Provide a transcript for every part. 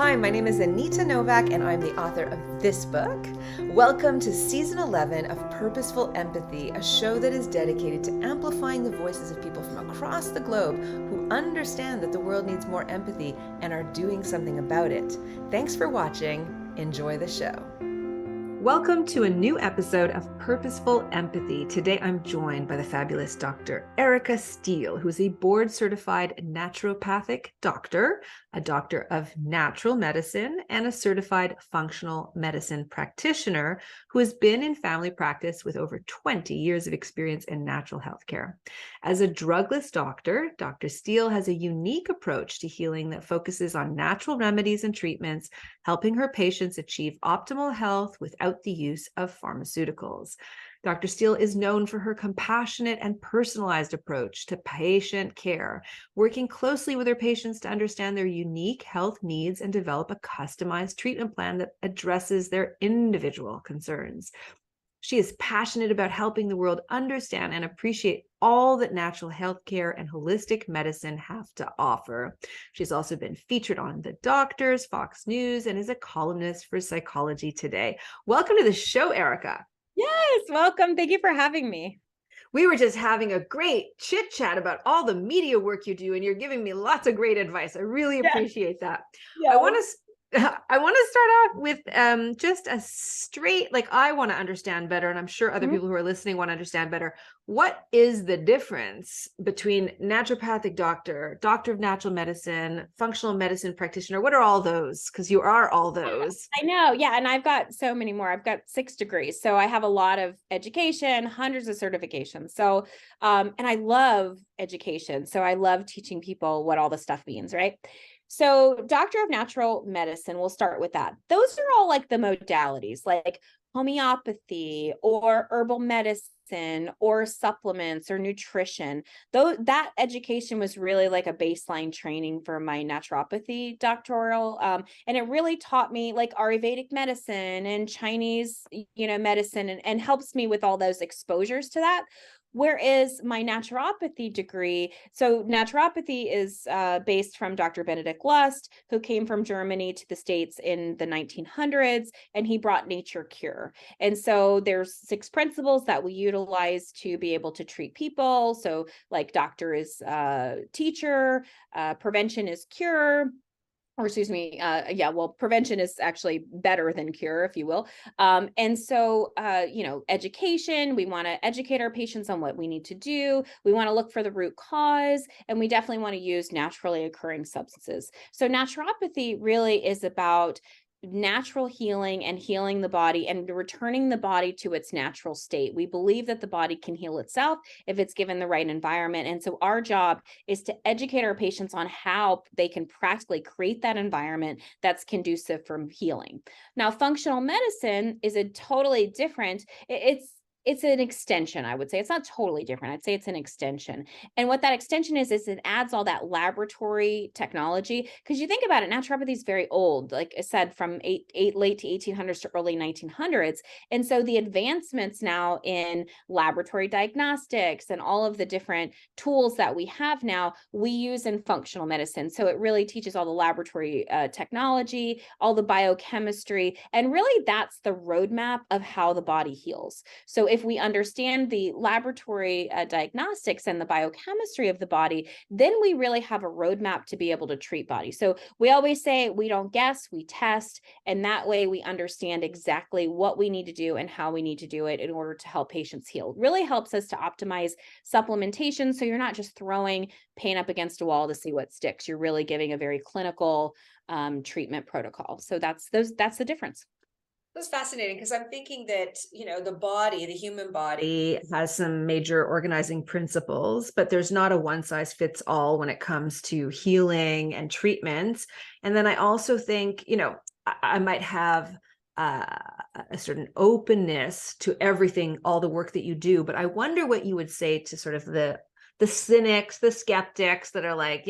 Hi, my name is Anita Nowak, and I'm the author of this book. Welcome to Season 11 of Purposeful Empathy, a show that is dedicated to amplifying the voices of people from across the globe who understand that the world needs more empathy and are doing something about it. Thanks for watching. Enjoy the show. Welcome to a new episode of Purposeful Empathy. Today I'm joined by the fabulous Dr. Erica Steele, who's a board-certified naturopathic doctor, a doctor of natural medicine, and a certified functional medicine practitioner who has been in family practice with over 20 years of experience in natural health care. As a drugless doctor, Dr. Steele has a unique approach to healing that focuses on natural remedies and treatments, helping her patients achieve optimal health without the use of pharmaceuticals. Dr. Steele is known for her compassionate and personalized approach to patient care, working closely with her patients to understand their unique health needs and develop a customized treatment plan that addresses their individual concerns. She is passionate about helping the world understand and appreciate all that natural health care and holistic medicine have to offer. She's also been featured on The Doctors, Fox News, and is a columnist for Psychology Today. Welcome to the show, Erica. Yes, welcome. Thank you for having me. We were just having a great chit chat about all the media work you do, and you're giving me lots of great advice. I really appreciate that. Yeah. I want to start off with just a straight, I want to understand better, and I'm sure other people who are listening want to understand better. What is the difference between naturopathic doctor, doctor of natural medicine, functional medicine practitioner? What are all those? Because you are all those. I know. Yeah. And I've got so many more. I've got 6 degrees. So I have a lot of education, hundreds of certifications. So, and I love education. So I love teaching people what all the stuff means, right? So doctor of natural medicine, we'll start with that. Those are all like the modalities, like homeopathy or herbal medicine or supplements or nutrition. Though that education was really like a baseline training for my naturopathy doctoral. And it really taught me like Ayurvedic medicine and Chinese, medicine and helps me with all those exposures to that. Whereas my naturopathy degree, so naturopathy is based from Dr. Benedict Lust, who came from Germany to the States in the 1900s, and he brought nature cure. And so there's 6 principles that we utilize to be able to treat people. So like doctor is teacher, prevention is cure. Or excuse me, prevention is actually better than cure, if you will. And so, education, we want to educate our patients on what we need to do. We want to look for the root cause, and we definitely want to use naturally occurring substances. So naturopathy really is about natural healing and healing the body and returning the body to its natural state. We believe that the body can heal itself if it's given the right environment. And so our job is to educate our patients on how they can practically create that environment that's conducive for healing. Now, functional medicine is a totally different, it's an extension, I would say. It's not totally different. I'd say it's an extension. And what that extension is it adds all that laboratory technology. Because you think about it, naturopathy is very old, like I said, from late to 1800s to early 1900s. And so the advancements now in laboratory diagnostics and all of the different tools that we have now, we use in functional medicine. So it really teaches all the laboratory technology, all the biochemistry, and really that's the roadmap of how the body heals. So if we understand the laboratory diagnostics and the biochemistry of the body, then we really have a roadmap to be able to treat bodies. So we always say we don't guess, we test, and that way we understand exactly what we need to do and how we need to do it in order to help patients heal. It really helps us to optimize supplementation, so you're not just throwing pain up against a wall to see what sticks. You're really giving a very clinical treatment protocol. So that's the difference. That's fascinating because I'm thinking that, the body, the human body has some major organizing principles, but there's not a one size fits all when it comes to healing and treatments. And then I also think, I might have a certain openness to everything, all the work that you do, but I wonder what you would say to sort of the cynics, the skeptics that are like,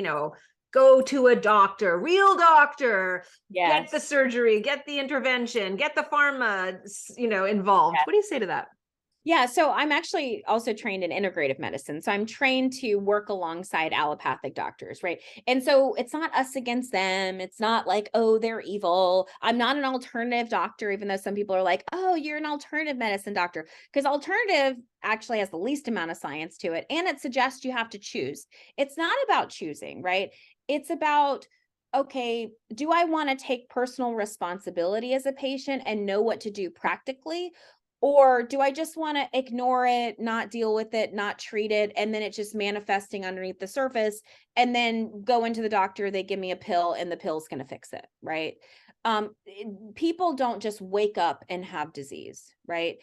go to a doctor, real doctor, Yes. get the surgery, get the intervention, get the pharma, involved. Yes. What do you say to that? Yeah, so I'm actually also trained in integrative medicine. So I'm trained to work alongside allopathic doctors, right? And so it's not us against them. It's not like, oh, they're evil. I'm not an alternative doctor, even though some people are like, oh, you're an alternative medicine doctor. Because alternative actually has the least amount of science to it. And it suggests you have to choose. It's not about choosing, right? It's about, okay, do I want to take personal responsibility as a patient and know what to do practically? Or do I just want to ignore it, not deal with it, not treat it, and then it's just manifesting underneath the surface, and then go into the doctor, they give me a pill, and the pill's going to fix it, right? People don't just wake up and have disease, right?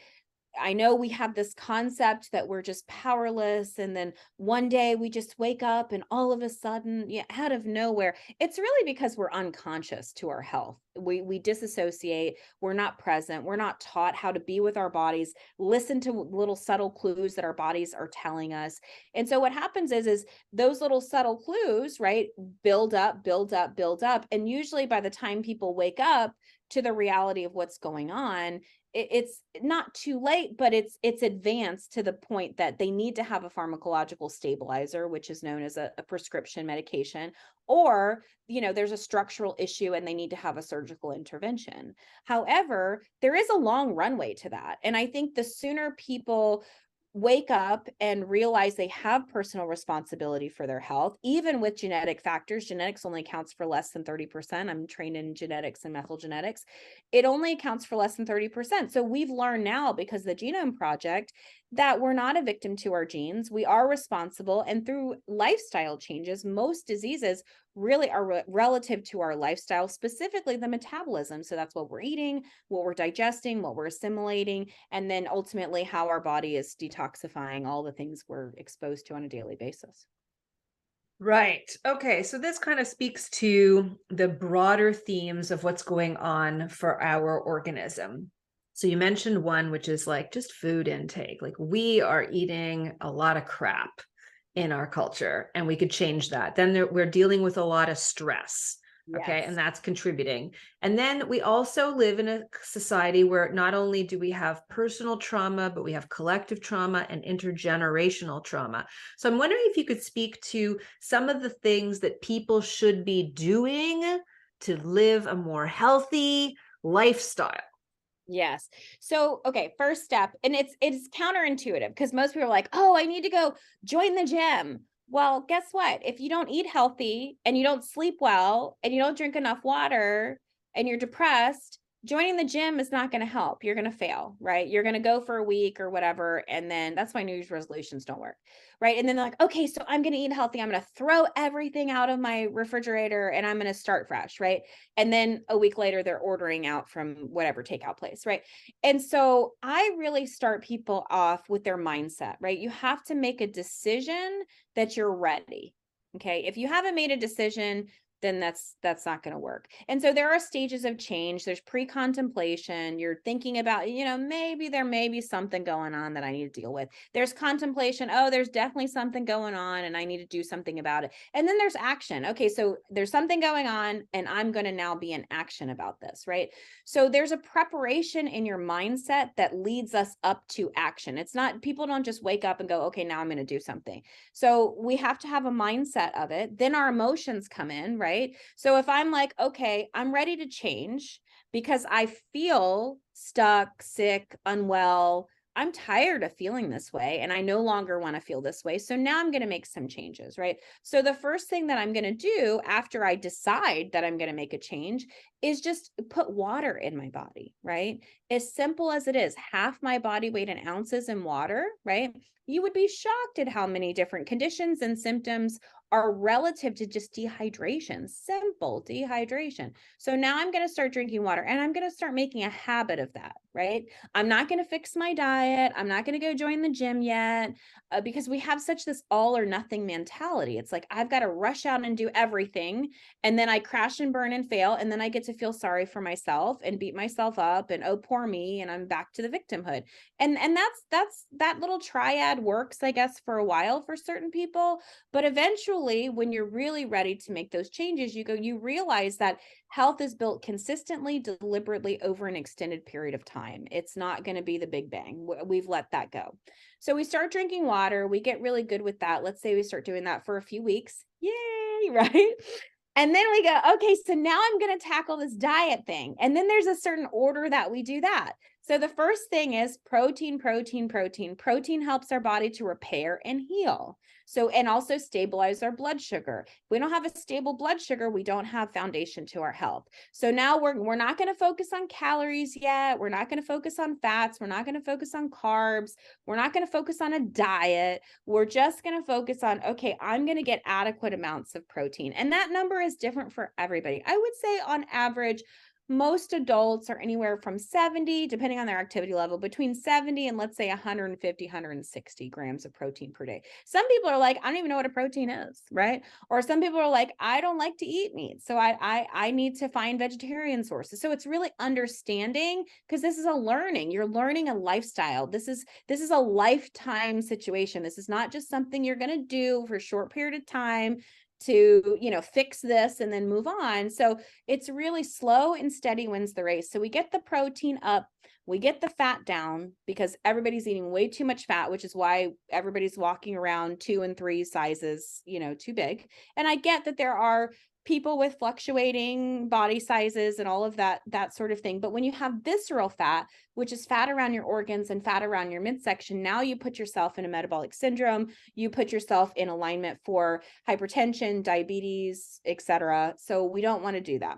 I know we have this concept that we're just powerless. And then one day we just wake up and all of a sudden, yeah, out of nowhere, it's really because we're unconscious to our health. We disassociate, we're not present, we're not taught how to be with our bodies, listen to little subtle clues that our bodies are telling us. And so what happens is those little subtle clues, right, build up, build up, build up. And usually by the time people wake up to the reality of what's going on, it's not too late, but it's advanced to the point that they need to have a pharmacological stabilizer, which is known as a prescription medication, or there's a structural issue and they need to have a surgical intervention. However, there is a long runway to that, and I think the sooner people wake up and realize they have personal responsibility for their health, even with genetic factors. Genetics only accounts for less than 30%. I'm trained in genetics and methyl genetics. It only accounts for less than 30%. So we've learned now, because the Genome Project, that we're not a victim to our genes. We are responsible. And through lifestyle changes, most diseases really are relative to our lifestyle, specifically the metabolism. So that's what we're eating, what we're digesting, what we're assimilating, and then ultimately how our body is detoxifying all the things we're exposed to on a daily basis. Right. Okay. So this kind of speaks to the broader themes of what's going on for our organism. So you mentioned one, which is like just food intake. Like we are eating a lot of crap in our culture, and we could change that. Then we're dealing with a lot of stress. Okay. And Yes. that's contributing. And then we also live in a society where not only do we have personal trauma, but we have collective trauma and intergenerational trauma. So I'm wondering if you could speak to some of the things that people should be doing to live a more healthy lifestyle. Yes. So, okay, first step, and it's counterintuitive because most people are like, "Oh, I need to go join the gym." Well, guess what? If you don't eat healthy and you don't sleep well and you don't drink enough water and you're depressed, joining the gym is not going to help. You're going to fail, right? You're going to go for a week or whatever, and then that's why New Year's resolutions don't work, right? And then they're like, "Okay, so I'm going to eat healthy. I'm going to throw everything out of my refrigerator and I'm going to start fresh," right? And then a week later they're ordering out from whatever takeout place, right? And so I really start people off with their mindset, right? You have to make a decision that you're ready. Okay? If you haven't made a decision, then that's not going to work. And so there are stages of change. There's pre-contemplation. You're thinking about, maybe there may be something going on that I need to deal with. There's contemplation. Oh, there's definitely something going on and I need to do something about it. And then there's action. Okay, so there's something going on and I'm going to now be in action about this, right? So there's a preparation in your mindset that leads us up to action. It's not, people don't just wake up and go, okay, now I'm going to do something. So we have to have a mindset of it. Then our emotions come in, right? So if I'm like, okay, I'm ready to change because I feel stuck, sick, unwell, I'm tired of feeling this way and I no longer want to feel this way. So now I'm going to make some changes, right? So the first thing that I'm going to do after I decide that I'm going to make a change is just put water in my body, right? As simple as it is, half my body weight in ounces in water, right? You would be shocked at how many different conditions and symptoms are relative to just dehydration, simple dehydration. So now I'm going to start drinking water and I'm going to start making a habit of that, right? I'm not going to fix my diet. I'm not going to go join the gym yet because we have such this all or nothing mentality. It's like, I've got to rush out and do everything. And then I crash and burn and fail. And then I get to feel sorry for myself and beat myself up and, oh, poor me. And I'm back to the victimhood. And that's that little triad works, I guess, for a while for certain people. But eventually eventually, when you're really ready to make those changes, you realize that health is built consistently, deliberately over an extended period of time. It's not going to be the big bang. We've let that go. So we start drinking water. We get really good with that. Let's say we start doing that for a few weeks. Yay, right? And then we go, okay, so now I'm going to tackle this diet thing. And then there's a certain order that we do that. So the first thing is protein, protein, protein. Protein helps our body to repair and heal. So, and also stabilize our blood sugar. If we don't have a stable blood sugar, we don't have foundation to our health. So now we're not going to focus on calories yet. We're not going to focus on fats. We're not going to focus on carbs. We're not going to focus on a diet. We're just going to focus on, okay, I'm going to get adequate amounts of protein. And that number is different for everybody. I would say on average, most adults are anywhere from 70, depending on their activity level, between 70 and let's say 150, 160 grams of protein per day. Some people are like, I don't even know what a protein is, right? Or some people are like, I don't like to eat meat, so I need to find vegetarian sources. So it's really understanding, because this is a learning. You're learning a lifestyle. This is a lifetime situation. This is not just something you're going to do for a short period of time to, fix this and then move on. So it's really slow and steady wins the race. So we get the protein up, we get the fat down, because everybody's eating way too much fat, which is why everybody's walking around 2 and 3 sizes, too big. And I get that there are people with fluctuating body sizes and all of that sort of thing. But when you have visceral fat, which is fat around your organs and fat around your midsection, now you put yourself in a metabolic syndrome, you put yourself in alignment for hypertension, diabetes, etc. So we don't want to do that.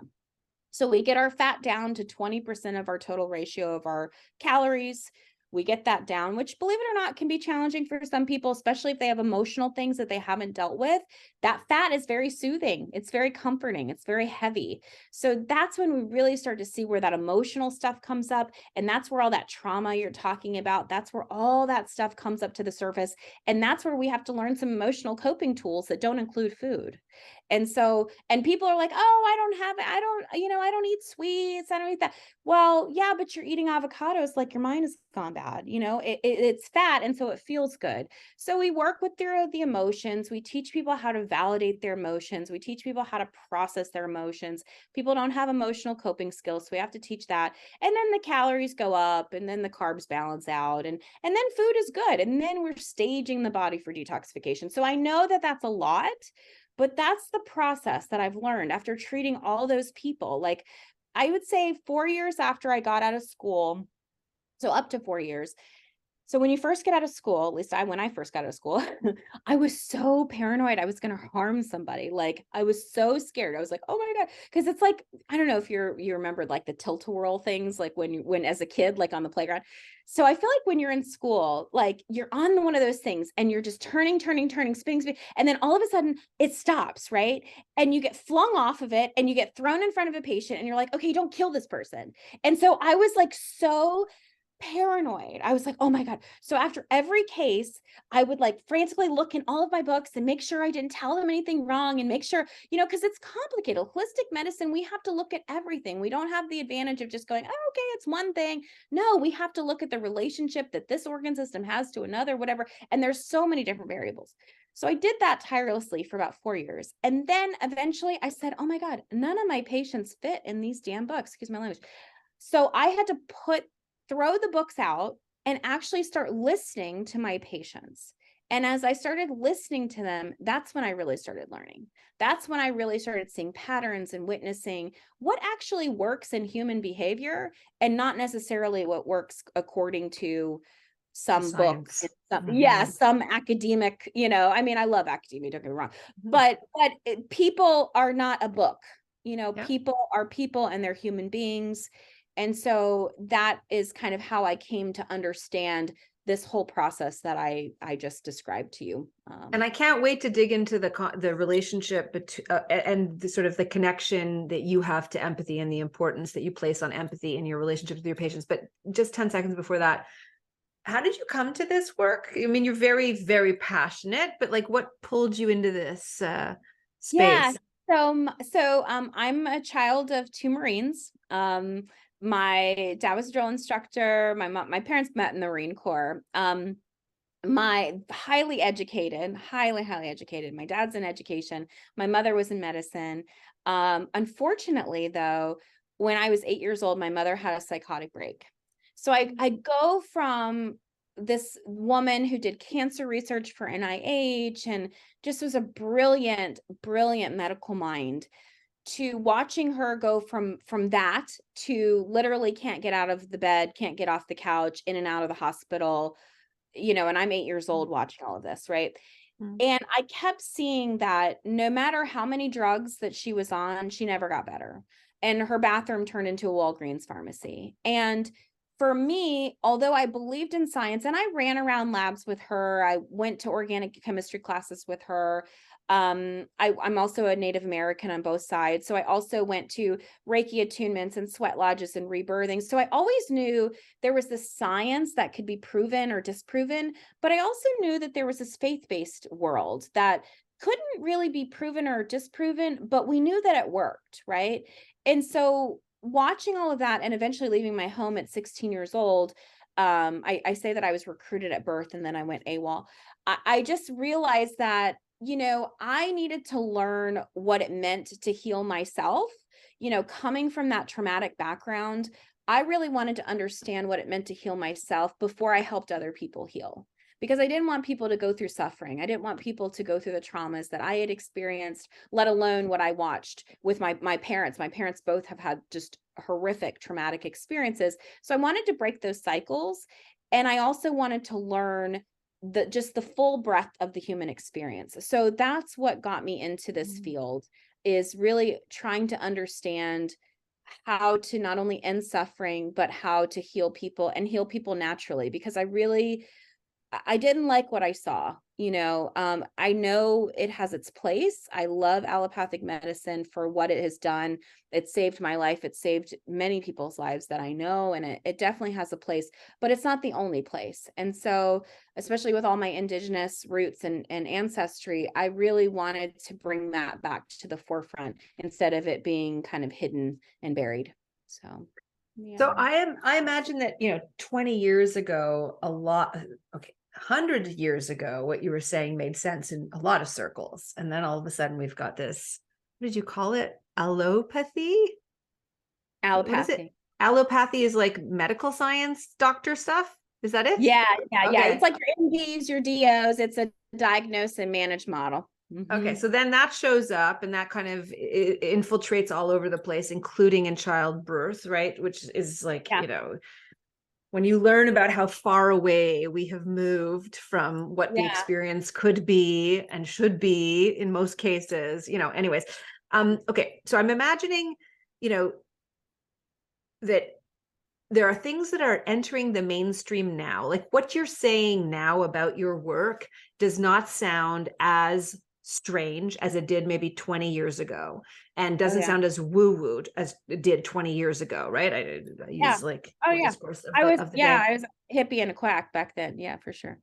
So we get our fat down to 20% of our total ratio of our calories. We get that down, which, believe it or not, can be challenging for some people, especially if they have emotional things that they haven't dealt with. That fat is very soothing. It's very comforting. It's very heavy. So that's when we really start to see where that emotional stuff comes up. And that's where all that trauma you're talking about, that's where all that stuff comes up to the surface. And that's where we have to learn some emotional coping tools that don't include food. And so, and people are like, oh, I don't eat sweets. I don't eat that. Well, yeah, but you're eating avocados, like your mind has gone bad. It's fat. And so it feels good. So we work with the emotions. We teach people how to validate their emotions. We teach people how to process their emotions. People don't have emotional coping skills, so we have to teach that. And then the calories go up, and then the carbs balance out, and then food is good. And then we're staging the body for detoxification. So I know that that's a lot, but that's the process that I've learned after treating all those people. Like, I would say 4 years after I got out of school, so up to 4 years. So when you first get out of school, at least when I first got out of school, I was so paranoid I was going to harm somebody. Like, I was so scared. I was like, oh my God. Cause it's like, I don't know if you remembered like the tilt-a-whirl things, like when as a kid, like on the playground. So I feel like when you're in school, like you're on one of those things and you're just turning, spinning. And then all of a sudden it stops, right? And you get flung off of it and you get thrown in front of a patient and you're like, okay, don't kill this person. And so I was like, so paranoid. I was like, oh my God. So after every case, I would like frantically look in all of my books and make sure I didn't tell them anything wrong, and make sure, because it's complicated. Holistic medicine, we have to look at everything. We don't have the advantage of just going, oh, okay, it's one thing. No, we have to look at the relationship that this organ system has to another, whatever. And there's so many different variables. So I did that tirelessly for about 4 years. And then eventually I said, oh my God, none of my patients fit in these damn books. Excuse my language. So I had to throw the books out and actually start listening to my patients. And as I started listening to them, that's when I really started learning. That's when I really started seeing patterns and witnessing what actually works in human behavior, and not necessarily what works according to some books. Some academic, I mean, I love academia, don't get me wrong, but people are not a book. People are people, and they're human beings. And so that is kind of how I came to understand this whole process that I just described to you. And I can't wait to dig into the relationship and the sort of the connection that you have to empathy and the importance that you place on empathy in your relationship with your patients. But just 10 seconds before that, how did you come to this work? I mean, you're very, very passionate, but like, what pulled you into this space? Yeah. So I'm a child of 2 Marines. My dad was a drill instructor. My parents met in the Marine Corps. my highly educated. My dad's in education. My mother was in medicine. Unfortunately, though, when I was 8 years old, my mother had a psychotic break. So I go from this woman who did cancer research for NIH and just was a brilliant, brilliant medical mind, to watching her go from that to literally can't get out of the bed, can't get off the couch, in and out of the hospital, and I'm 8 years old watching all of this, right? Mm. And I kept seeing that no matter how many drugs that she was on, she never got better. And her bathroom turned into a Walgreens pharmacy. And for me, although I believed in science and I ran around labs with her, I went to organic chemistry classes with her. I'm also a Native American on both sides. So I also went to Reiki attunements and sweat lodges and rebirthing. So I always knew there was this science that could be proven or disproven, but I also knew that there was this faith-based world that couldn't really be proven or disproven, but we knew that it worked, right? And so watching all of that and eventually leaving my home at 16 years old, I say that I was recruited at birth and then I went AWOL. I just realized that, I needed to learn what it meant to heal myself. Coming from that traumatic background, I really wanted to understand what it meant to heal myself before I helped other people heal. Because I didn't want people to go through suffering. I didn't want people to go through the traumas that I had experienced, let alone what I watched with my parents. My parents both have had just horrific traumatic experiences. So I wanted to break those cycles. And I also wanted to learn the full breadth of the human experience. So that's what got me into this field, is really trying to understand how to not only end suffering, but how to heal people and heal people naturally. Because I didn't like what I saw. I know it has its place. I love allopathic medicine for what it has done. It saved my life. It saved many people's lives that I know, and it definitely has a place, but it's not the only place. And so, especially with all my indigenous roots and ancestry, I really wanted to bring that back to the forefront instead of it being kind of hidden and buried. So, So yeah. I imagine that, 20 years ago, okay, 100 years ago, what you were saying made sense in a lot of circles. And then all of a sudden we've got this, what did you call it? Allopathy? What is it? Allopathy. Allopathy is like medical science, doctor stuff. Is that it? Yeah, yeah, yeah. It's Okay. like your MDs, your DOs. It's a diagnose and manage model. Okay. So then that shows up and that kind of infiltrates all over the place, including in childbirth, right? Which is like, Yeah, when you learn about how far away we have moved from what the yeah, experience could be and should be in most cases, anyways. Okay. So I'm imagining, that there are things that are entering the mainstream now. Like what you're saying now about your work does not sound as strange as it did maybe 20 years ago, and oh doesn't yeah, sound as woo-wooed as it did 20 years ago, right? I yeah, use like oh the yeah. discourse I was, of the yeah, day. I was a hippie and a quack back then. Yeah, for sure.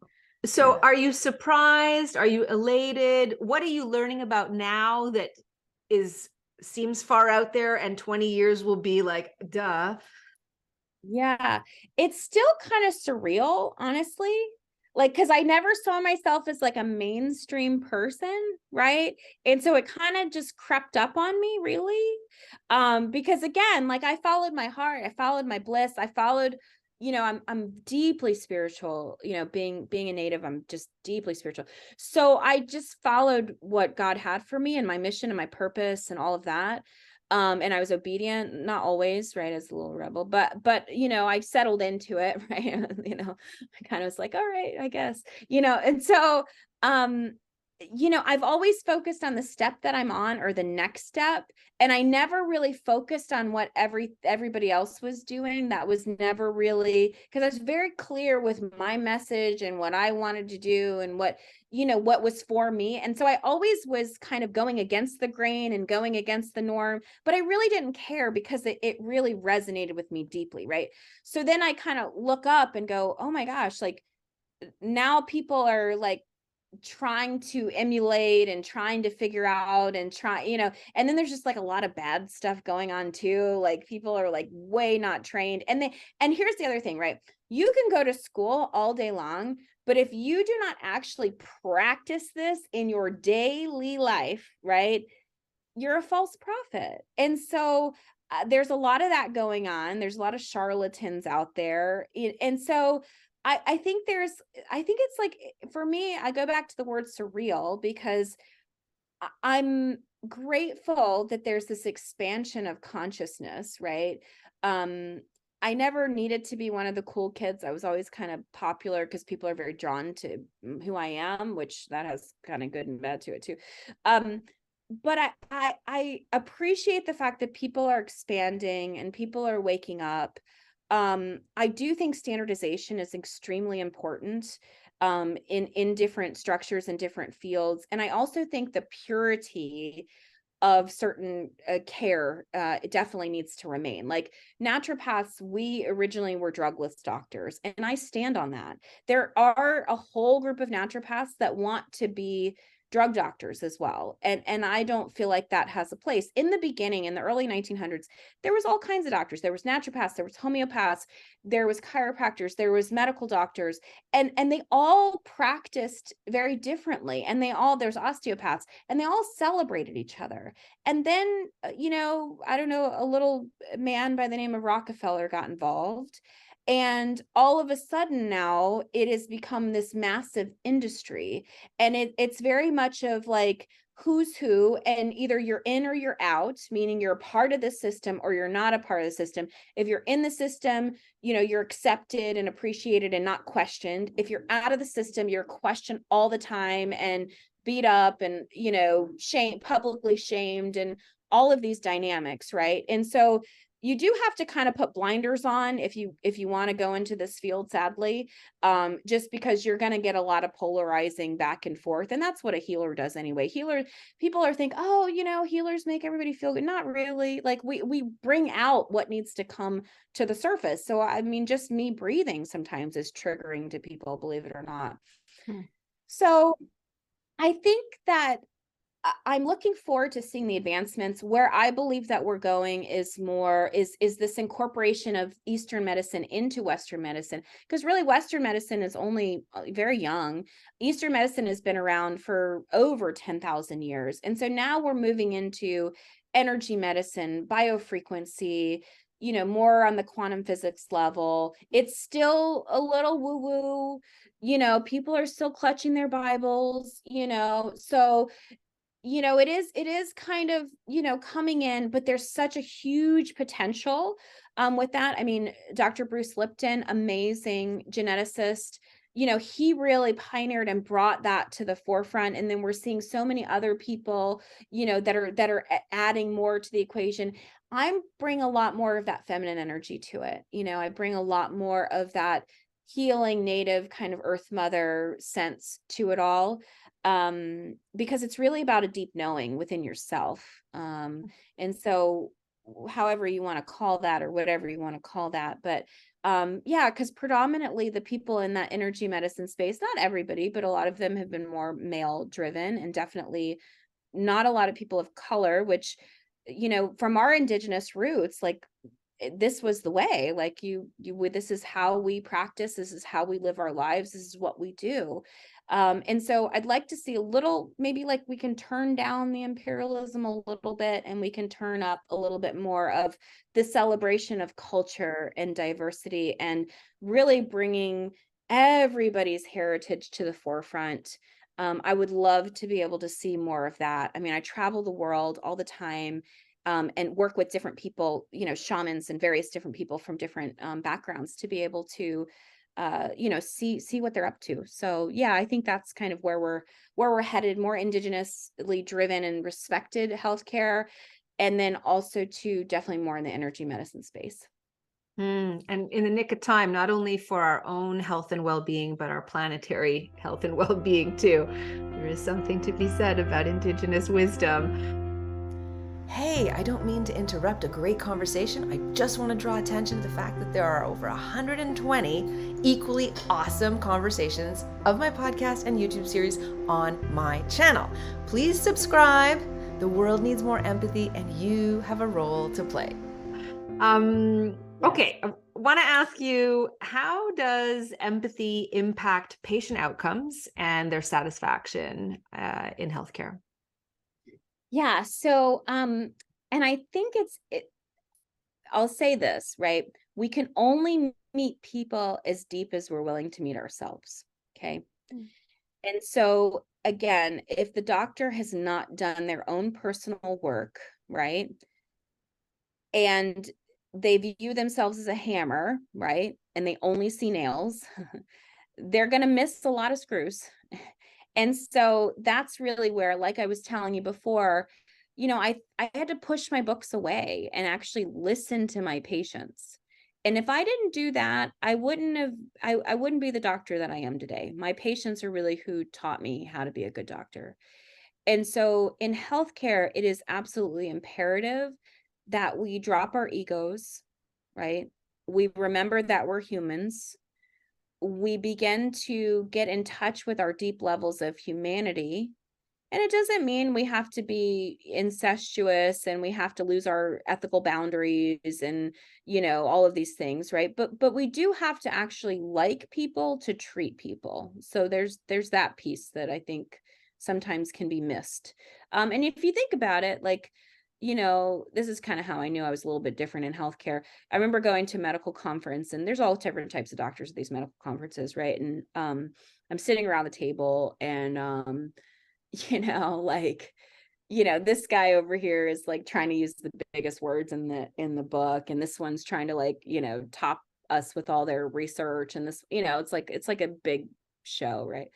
So Yeah. are you surprised? Are you elated? What are you learning about now that is seems far out there and 20 years will be like, duh? Yeah, it's still kind of surreal, honestly. Like, because I never saw myself as like a mainstream person, right? And so it kind of just crept up on me, really. Because again, like I followed my heart, I followed my bliss, I followed, I'm deeply spiritual, being a native, I'm just deeply spiritual. So I just followed what God had for me and my mission and my purpose and all of that. And I was obedient, not always, right, as a little rebel, but I settled into it, right? I kind of was like, all right, I guess, and so um I've always focused on the step that I'm on or the next step, and I never really focused on what everybody else was doing. That was never really, because I was very clear with my message and what I wanted to do and what was for me. And so I always was kind of going against the grain and going against the norm, but I really didn't care because it really resonated with me deeply, right? So then I kind of look up and go, oh my gosh, like now people are like trying to emulate and trying to figure out and and then there's just like a lot of bad stuff going on too. Like people are like way not trained. And here's the other thing, right? You can go to school all day long, But if you do not actually practice this in your daily life, right, you're a false prophet. And so there's a lot of that going on. There's a lot of charlatans out there. And so I think I think it's like, for me, I go back to the word surreal, because I'm grateful that there's this expansion of consciousness, right? Um, I never needed to be one of the cool kids. I was always kind of popular because people are very drawn to who I am, which that has kind of good and bad to it too. But I appreciate the fact that people are expanding and people are waking up. I do think standardization is extremely important in different structures and different fields. And I also think the purity of certain care it definitely needs to remain. Like naturopaths, we originally were drugless doctors, and I stand on that. There are a whole group of naturopaths that want to be drug doctors as well, and I don't feel like that has a place. In the beginning, in the early 1900s, there was all kinds of doctors. There was naturopaths, there was homeopaths, there was chiropractors, there was medical doctors, and they all practiced very differently, and there's osteopaths, and they all celebrated each other. And then I don't know, a little man by the name of Rockefeller got involved, and all of a sudden now it has become this massive industry. And it's very much of like who's who, and either you're in or you're out, meaning you're a part of the system or you're not a part of the system. If you're in the system, you're accepted and appreciated and not questioned. If you're out of the system, you're questioned all the time and beat up and publicly shamed, and all of these dynamics, right? And so you do have to kind of put blinders on if you want to go into this field, sadly, just because you're going to get a lot of polarizing back and forth. And that's what a healer does anyway. People are think, oh, healers make everybody feel good. Not really. Like we bring out what needs to come to the surface. So, I mean, just me breathing sometimes is triggering to people, believe it or not. So I think that I'm looking forward to seeing the advancements. Where I believe that we're going is this incorporation of Eastern medicine into Western medicine, because really Western medicine is only very young. Eastern medicine has been around for over 10,000 years. And so now we're moving into energy medicine, biofrequency, more on the quantum physics level. It's still a little woo-woo, people are still clutching their Bibles, so it is kind of, coming in, but there's such a huge potential with that. I mean, Dr. Bruce Lipton, amazing geneticist, he really pioneered and brought that to the forefront. And then we're seeing so many other people, that are adding more to the equation. I bring a lot more of that feminine energy to it. I bring a lot more of that healing native kind of earth mother sense to it all. Because it's really about a deep knowing within yourself. And so however you want to call that, or whatever you want to call that, but because predominantly the people in that energy medicine space, not everybody, but a lot of them have been more male driven, and definitely not a lot of people of color, which, from our indigenous roots, like this was the way, like this is how we practice, this is how we live our lives, this is what we do. And so I'd like to see a little, maybe like we can turn down the imperialism a little bit, and we can turn up a little bit more of the celebration of culture and diversity, and really bringing everybody's heritage to the forefront. I would love to be able to see more of that. I mean, I travel the world all the time, and work with different people, shamans and various different people from different backgrounds, to be able to see what they're up to. So yeah, I think that's kind of where we're headed, more indigenously driven and respected healthcare. And then also to definitely more in the energy medicine space. And in the nick of time, not only for our own health and well-being, but our planetary health and well-being too. There is something to be said about indigenous wisdom. Hey, I don't mean to interrupt a great conversation. I just want to draw attention to the fact that there are over 120 equally awesome conversations of my podcast and YouTube series on my channel. Please subscribe. The world needs more empathy, and you have a role to play. Okay, want to ask you, how does empathy impact patient outcomes and their satisfaction in healthcare? Yeah. So, and I think I'll say this, right? We can only meet people as deep as we're willing to meet ourselves. Okay. Mm. And so, again, if the doctor has not done their own personal work, right? And they view themselves as a hammer, right? And they only see nails, they're going to miss a lot of screws. And so that's really where, like I was telling you before, I had to push my books away and actually listen to my patients. And if I didn't do that, I wouldn't be the doctor that I am today. My patients are really who taught me how to be a good doctor. And so in healthcare, it is absolutely imperative that we drop our egos, right? We remember that we're humans. We begin to get in touch with our deep levels of humanity. And it doesn't mean we have to be incestuous and we have to lose our ethical boundaries and, all of these things, right? But we do have to actually like people to treat people. So there's that piece that I think sometimes can be missed. And if you think about it, like, this is kind of how I knew I was a little bit different in healthcare. I remember going to a medical conference, and there's all different types of doctors at these medical conferences, right? And I'm sitting around the table, and like, this guy over here is like trying to use the biggest words in the book, and this one's trying to, like, top us with all their research, and this, it's like a big show, right?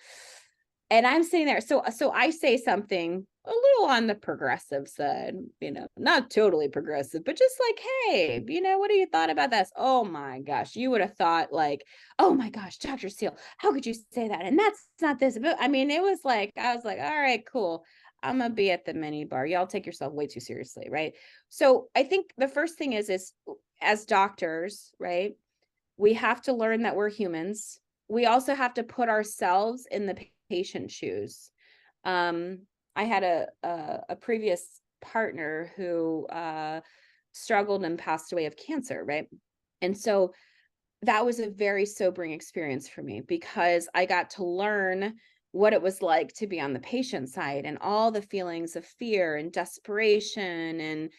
And I'm sitting there, so I say something a little on the progressive side, not totally progressive, but just like, hey, what do you thought about this? Oh my gosh, you would have thought, like, oh my gosh, Dr. Steele, how could you say that? And that's not this. But I mean, it was like, I was like, all right, cool. I'm gonna be at the mini bar. Y'all take yourself way too seriously, right? So I think the first thing is as doctors, right? We have to learn that we're humans. We also have to put ourselves in the patient shoes. Um, I had a previous partner who struggled and passed away of cancer, right? And so that was a very sobering experience for me, because I got to learn what it was like to be on the patient side, and all the feelings of fear and desperation and,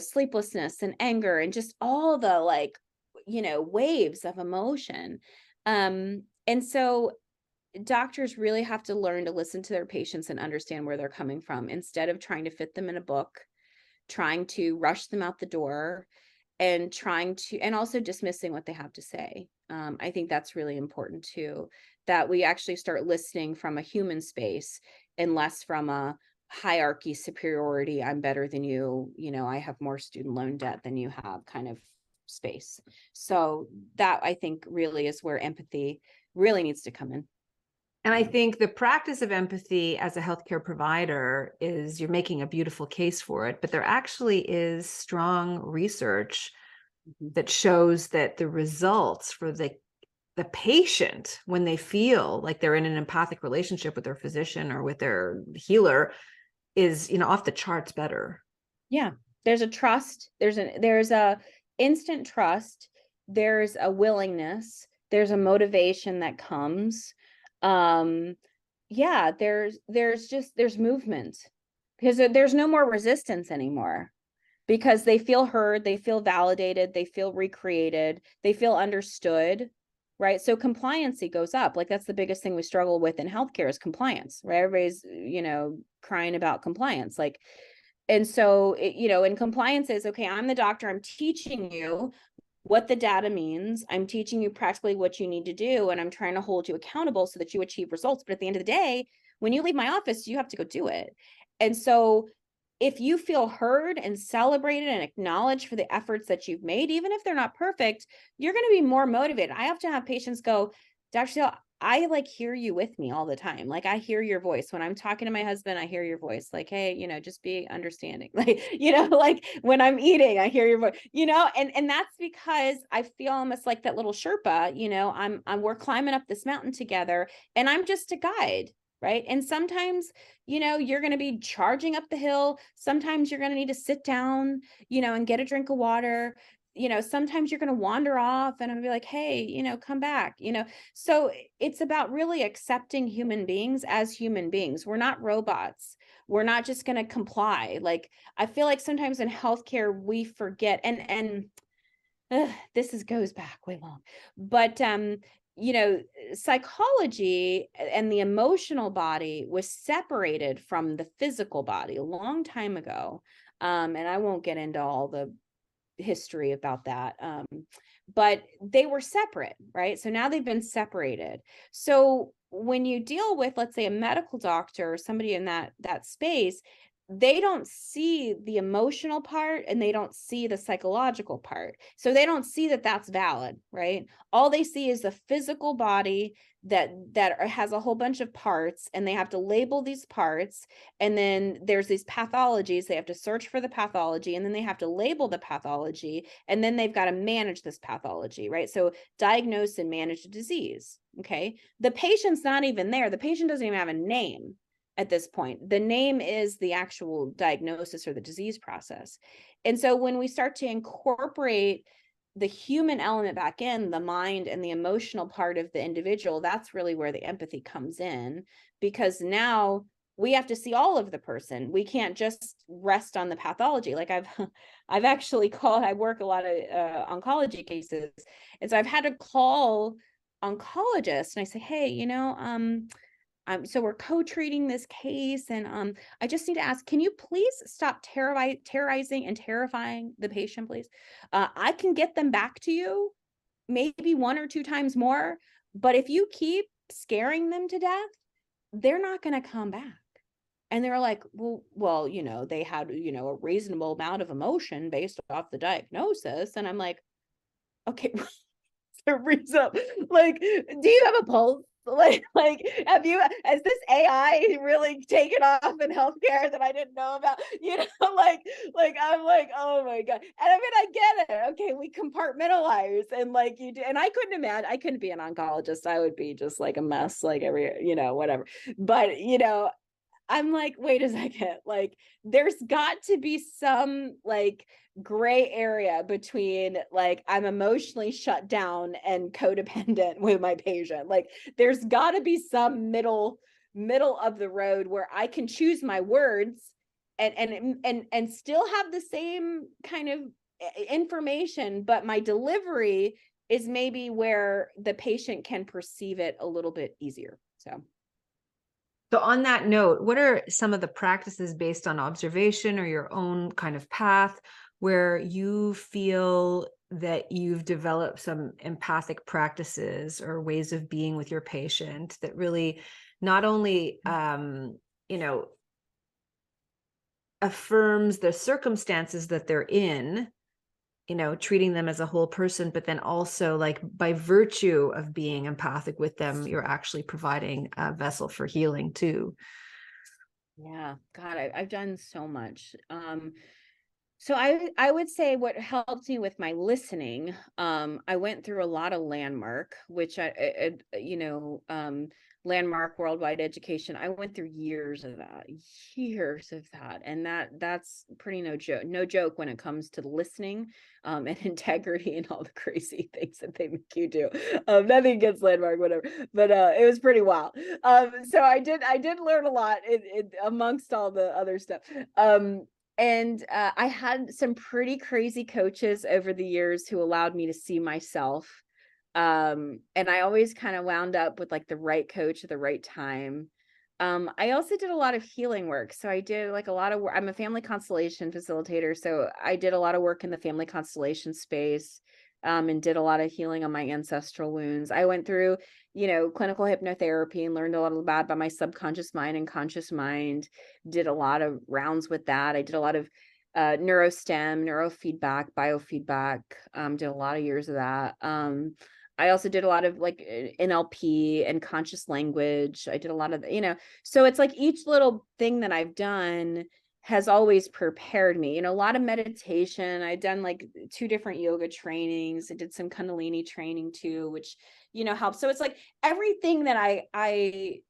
sleeplessness and anger and just all the, like, waves of emotion. And so doctors really have to learn to listen to their patients and understand where they're coming from, instead of trying to fit them in a book, trying to rush them out the door, and also dismissing what they have to say. I think that's really important too, that we actually start listening from a human space and less from a hierarchy, superiority, I'm better than you, I have more student loan debt than you have kind of space. So that, I think, really is where empathy really needs to come in. And I think the practice of empathy as a healthcare provider is, you're making a beautiful case for it, but there actually is strong research that shows that the results for the patient, when they feel like they're in an empathic relationship with their physician or with their healer, is, off the charts better. Yeah. There's a trust. There's a instant trust. There's a willingness. There's a motivation that comes. Yeah, there's movement, because there's no more resistance anymore, because they feel heard, they feel validated, they feel recreated, they feel understood, right? So compliancy goes up. Like, that's the biggest thing we struggle with in healthcare is compliance, right? Everybody's, crying about compliance. Like, and so, and compliance is, okay, I'm the doctor, I'm teaching you what the data means. I'm teaching you practically what you need to do, and I'm trying to hold you accountable so that you achieve results. But at the end of the day, when you leave my office, you have to go do it. And so if you feel heard and celebrated and acknowledged for the efforts that you've made, even if they're not perfect, you're going to be more motivated. I often have patients go, Dr. Steele, I like hear you with me all the time. Like, I hear your voice when I'm talking to my husband. I hear your voice. Like, hey, just be understanding. Like, like when I'm eating, I hear your voice. And that's because I feel almost like that little Sherpa. We're climbing up this mountain together, and I'm just a guide, right? And sometimes, you're going to be charging up the hill. Sometimes you're going to need to sit down, and get a drink of water. sometimes you're going to wander off and I'll be like, hey, come back, so it's about really accepting human beings as human beings. We're not robots. We're not just going to comply. Like, I feel like sometimes in healthcare, we forget, and this goes back way long, but, psychology and the emotional body was separated from the physical body a long time ago. And I won't get into all the history about that. But they were separate, right? So now they've been separated. So when you deal with, let's say, a medical doctor or somebody in that space, they don't see the emotional part and they don't see the psychological part. So they don't see that that's valid, right? All they see is the physical body that has a whole bunch of parts, and they have to label these parts. And then there's these pathologies. They have to search for the pathology, and then they have to label the pathology, and then they've got to manage this pathology, right? So diagnose and manage the disease. Okay. The patient's not even there. The patient doesn't even have a name at this point. The name is the actual diagnosis or the disease process. And so when we start to incorporate the human element back in, the mind and the emotional part of the individual, that's really where the empathy comes in, because now we have to see all of the person. We can't just rest on the pathology. Like I've actually I work a lot of oncology cases. And so I've had to call oncologists and I say, hey, so we're co-treating this case, and I just need to ask, can you please stop terrorizing and terrifying the patient, please? I can get them back to you maybe 1 or 2 times more, but if you keep scaring them to death, they're not going to come back. And they're like, well, they had, a reasonable amount of emotion based off the diagnosis. And I'm like, okay, the reason, like, do you have a pulse? Like, has this AI really taken off in healthcare that I didn't know about? I'm like, oh my God. And I mean, I get it. Okay, we compartmentalize, and like you do, and I couldn't be an oncologist. I would be just like a mess, like whatever. But I'm like, wait a second, like there's got to be some like gray area between like I'm emotionally shut down and codependent with my patient. Like there's got to be some middle of the road where I can choose my words and still have the same kind of information, but my delivery is maybe where the patient can perceive it a little bit easier. So on that note, what are some of the practices based on observation or your own kind of path where you feel that you've developed some empathic practices or ways of being with your patient that really not only, affirms the circumstances that they're in, treating them as a whole person, but then also like by virtue of being empathic with them, you're actually providing a vessel for healing too. Yeah, God, I've done so much. So I would say what helped me with my listening, I went through a lot of landmark, which landmark worldwide education. I went through years of that. And that's pretty no joke when it comes to listening, and integrity and all the crazy things that they make you do. Nothing against landmark, whatever, but it was pretty wild. So I did learn a lot amongst all the other stuff. And I had some pretty crazy coaches over the years who allowed me to see myself. And I always kind of wound up with like the right coach at the right time. I also did a lot of healing work. So I did like a lot of work. I'm a family constellation facilitator. So I did a lot of work in the family constellation space, and did a lot of healing on my ancestral wounds. I went through, clinical hypnotherapy and learned a lot about my subconscious mind and conscious mind, did a lot of rounds with that. I did a lot of neurostem, neurofeedback, biofeedback, did a lot of years of that. I also did a lot of like NLP and conscious language. I did a lot of, so it's like each little thing that I've done has always prepared me, a lot of meditation. I'd done like 2 different yoga trainings. I did some Kundalini training too, which, helps. So it's like everything that I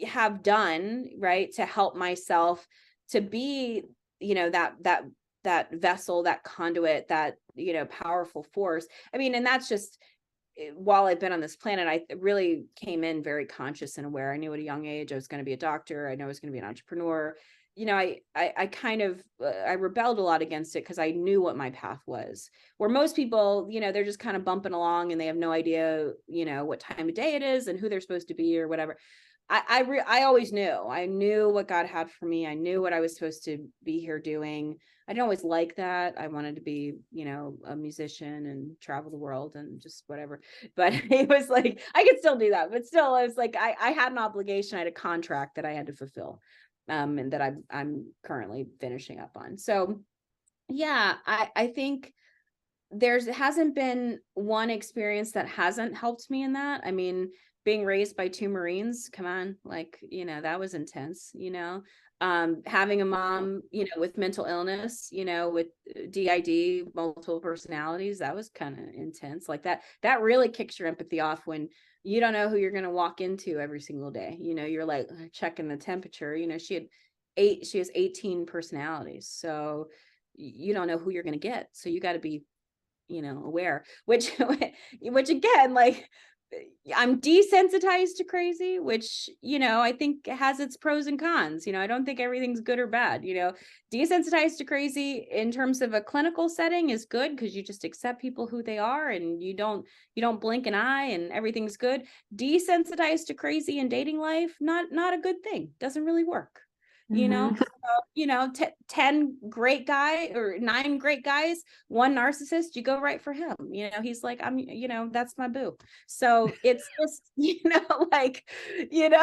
have done, right, to help myself to be, that that vessel, that conduit, that, powerful force. I mean, and that's just, while I've been on this planet, I really came in very conscious and aware. I knew at a young age I was going to be a doctor. I know I was going to be an entrepreneur. I kind of, I rebelled a lot against it because I knew what my path was. Where most people, they're just kind of bumping along and they have no idea, what time of day it is and who they're supposed to be or whatever. I always knew. I knew what God had for me. I knew what I was supposed to be here doing. I didn't always like that. I wanted to be, a musician and travel the world and just whatever. But it was like, I could still do that. But still, I was like, I had an obligation. I had a contract that I had to fulfill, and that I'm currently finishing up on. So yeah, I think hasn't been one experience that hasn't helped me in that. I mean, being raised by two Marines, come on, like, that was intense, having a mom, with mental illness, with DID, multiple personalities, that was kind of intense. Like that really kicks your empathy off when you don't know who you're going to walk into every single day. You're like checking the temperature, she has 18 personalities. So you don't know who you're going to get. So you got to be, aware, which again, like, I'm desensitized to crazy, which, I think has its pros and cons. I don't think everything's good or bad. Desensitized to crazy in terms of a clinical setting is good because you just accept people who they are and you don't blink an eye and everything's good. Desensitized to crazy in dating life, not a good thing. Doesn't really work. Mhm. 10 great guy or 9 great guys, one narcissist, you go right for him. He's like, I'm, that's my boo. So it's just, like, and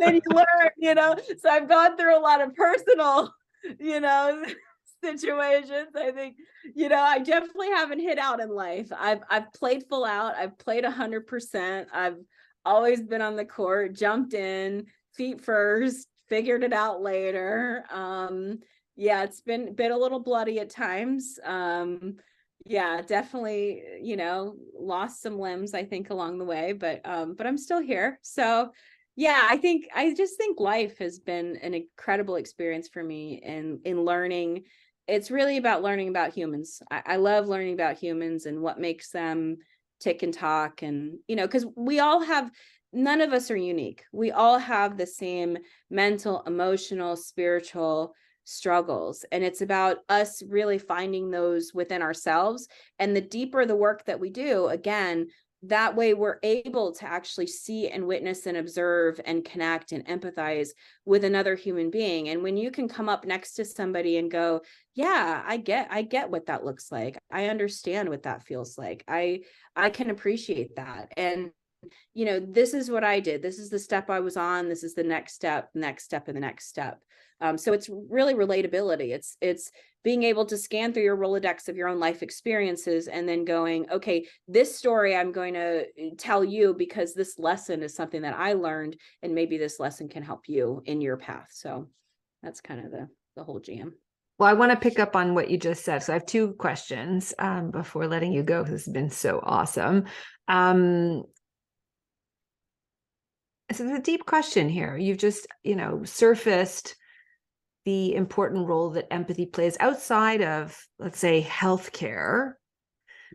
then you learn, so I've gone through a lot of personal, situations. I think, I definitely haven't hit out in life. I've played full out. I've played 100%. I've always been on the court, jumped in, feet first, figured it out later. Yeah, it's been a little bloody at times. Yeah, definitely, lost some limbs, I think, along the way, but I'm still here. So yeah, I just think life has been an incredible experience for me in learning. It's really about learning about humans. I love learning about humans and what makes them tick and talk. And, because none of us are unique. We all have the same mental, emotional, spiritual struggles. And it's about us really finding those within ourselves. And the deeper the work that we do, again, that way we're able to actually see and witness and observe and connect and empathize with another human being. And when you can come up next to somebody and go, yeah, I get what that looks like. I understand what that feels like. I can appreciate that. And this is what I did. This is the step I was on. This is the next step, and the next step. So it's really relatability. It's being able to scan through your Rolodex of your own life experiences and then going, okay, this story I'm going to tell you because this lesson is something that I learned, and maybe this lesson can help you in your path. So that's kind of the whole jam. Well, I want to pick up on what you just said. So I have two questions before letting you go. This has been so awesome. So it's a deep question here. You've just, surfaced the important role that empathy plays outside of, let's say, healthcare,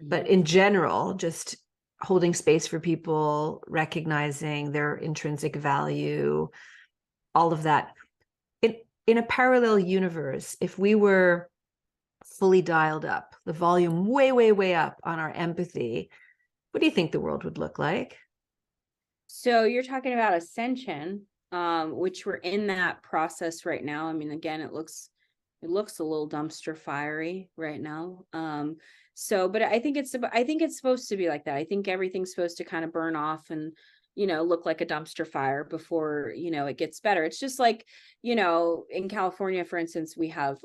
but in general, just holding space for people, recognizing their intrinsic value, all of that. In a parallel universe, if we were fully dialed up, the volume way, way, way up on our empathy, what do you think the world would look like? So you're talking about ascension, which we're in that process right now. I mean, again, it looks a little dumpster fiery right now. But I think it's supposed to be like that. I think everything's supposed to kind of burn off and, look like a dumpster fire before, it gets better. It's just like, in California, for instance, we have,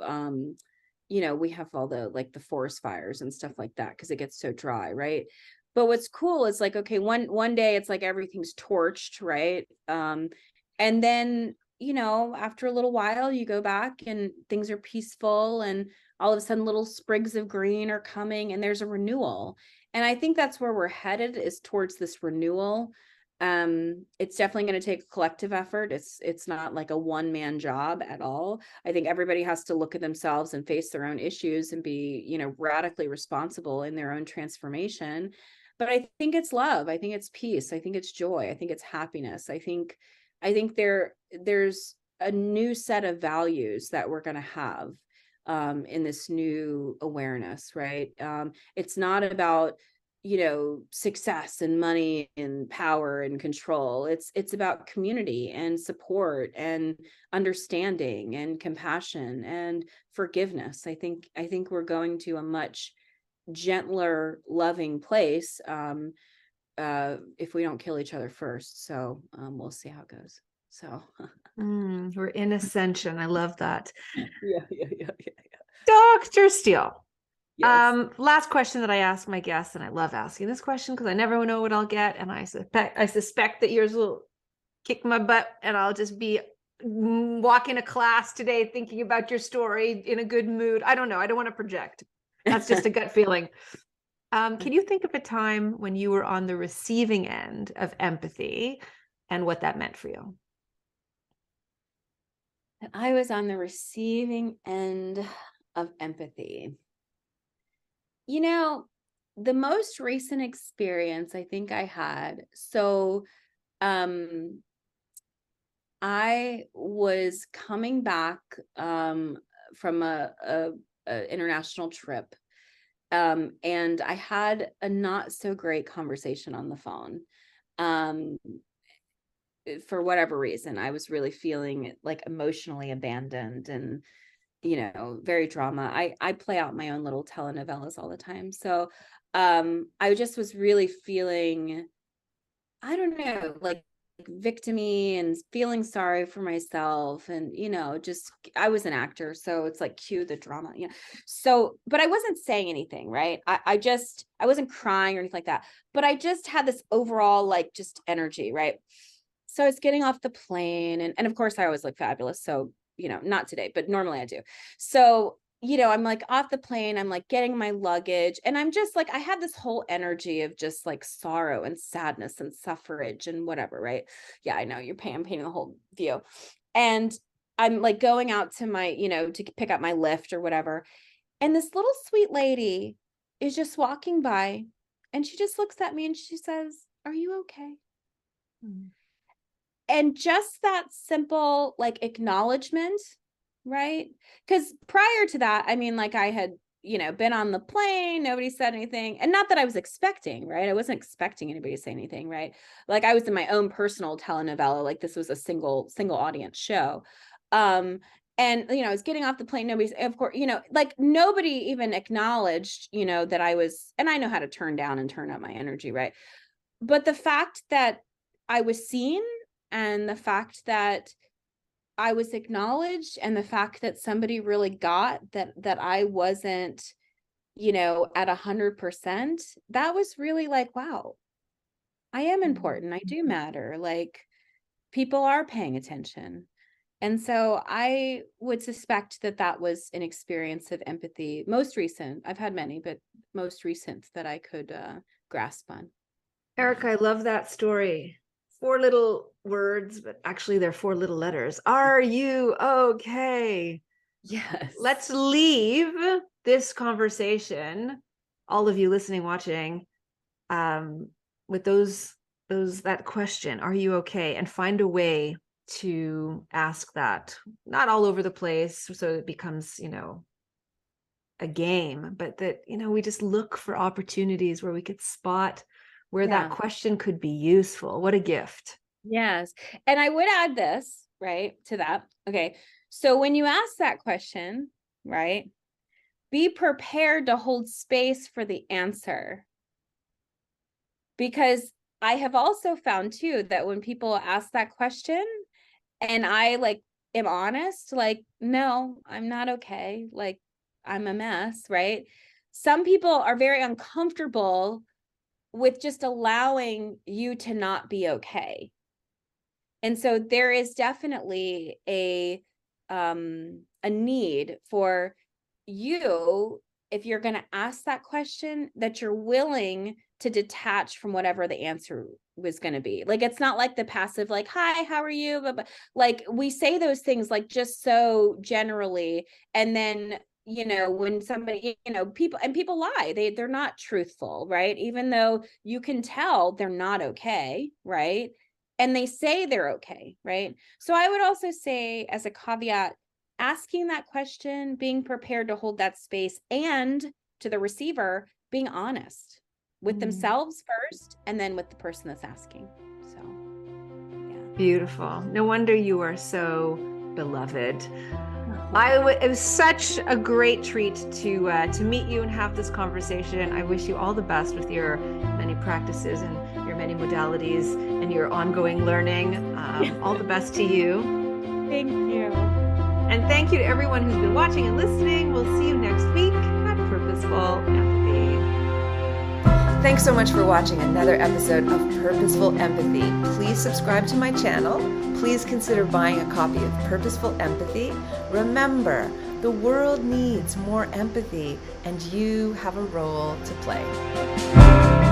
we have all the forest fires and stuff like that because it gets so dry, right? But what's cool is like, okay, one day it's like everything's torched, right? And then, after a little while, you go back and things are peaceful, and all of a sudden little sprigs of green are coming and there's a renewal. And I think that's where we're headed, is towards this renewal. It's definitely going to take a collective effort. It's not like a one-man job at all. I think everybody has to look at themselves and face their own issues and be, radically responsible in their own transformation. But I think it's love. I think it's peace. I think it's joy. I think it's happiness. I think there's a new set of values that we're going to have in this new awareness, right? It's not about success and money and power and control. It's about community and support and understanding and compassion and forgiveness. I think we're going to a much gentler, loving place if we don't kill each other first. So we'll see how it goes. So We're in ascension. I love that. yeah. Dr. Steele. Yes. Last question that I ask my guests, and I love asking this question because I never know what I'll get, and I suspect that yours will kick my butt, and I'll just be walking to class today thinking about your story in a good mood. I don't know. I don't want to project. That's just a gut feeling. Can you think of a time when you were on the receiving end of empathy and what that meant for you? I was on the receiving end of empathy. The most recent experience I think I had, so I was coming back from a international trip, and I had a not so great conversation on the phone. For whatever reason, I was really feeling like emotionally abandoned and very drama. I play out my own little telenovelas all the time. So I just was really feeling, I don't know, like victimy and feeling sorry for myself. And, just I was an actor. So it's like cue the drama. So, but I wasn't saying anything, right? I wasn't crying or anything like that. But I just had this overall like just energy, right? So I was getting off the plane and of course I always look fabulous. So, not today, but normally I do. So, I'm like off the plane, I'm like getting my luggage and I'm just like, I had this whole energy of just like sorrow and sadness and suffrage and whatever, right? Yeah, I know I'm painting the whole view. And I'm like going out to my, to pick up my lift or whatever. And this little sweet lady is just walking by and she just looks at me and she says, "Are you okay?" Mm. And just that simple like acknowledgement, right? Because prior to that, I mean, like I had, been on the plane, nobody said anything. And not that I was expecting, right? I wasn't expecting anybody to say anything, right? Like I was in my own personal telenovela, like this was a single audience show. And I was getting off the plane, nobody's, of course, like nobody even acknowledged, that I was, and I know how to turn down and turn up my energy, right? But the fact that I was seen and the fact that I was acknowledged and the fact that somebody really got that I wasn't, at 100%, that was really like, wow, I am important. I do matter. Like people are paying attention. And so I would suspect that that was an experience of empathy, most recent. I've had many, but most recent that I could grasp on. Erica, I love that story. 4 little words, but actually they're 4 little letters. Are you okay? Yes. Let's leave this conversation, all of you listening, watching, with that question, are you okay? And find a way to ask that, not all over the place, so it becomes, a game, but that, we just look for opportunities where we could spot where that question could be useful. What a gift. Yes. And I would add this, right, to that. Okay. So when you ask that question, right, be prepared to hold space for the answer. Because I have also found too that when people ask that question and I like am honest, like, no, I'm not okay. Like I'm a mess, right? Some people are very uncomfortable with just allowing you to not be okay. And so there is definitely a need for you if you're going to ask that question, that you're willing to detach from whatever the answer was going to be. Like, it's not like the passive, like, hi, how are you? But like, we say those things like just so generally. And then, you know, when somebody, you know, people lie, they're not truthful, right? Even though you can tell they're not okay, right? And they say they're okay, right? So I would also say, as a caveat, asking that question, being prepared to hold that space, and to the receiver, being honest with themselves first, and then with the person that's asking. So, yeah. Beautiful. No wonder you are so beloved. It was such a great treat to meet you and have this conversation. I wish you all the best with your many practices and your many modalities and your ongoing learning. All the best to you. Thank you. And thank you to everyone who's been watching and listening. We'll see you next week at Purposeful Empathy. Thanks so much for watching another episode of Purposeful Empathy. Please subscribe to my channel. Please consider buying a copy of Purposeful Empathy. Remember, the world needs more empathy, and you have a role to play.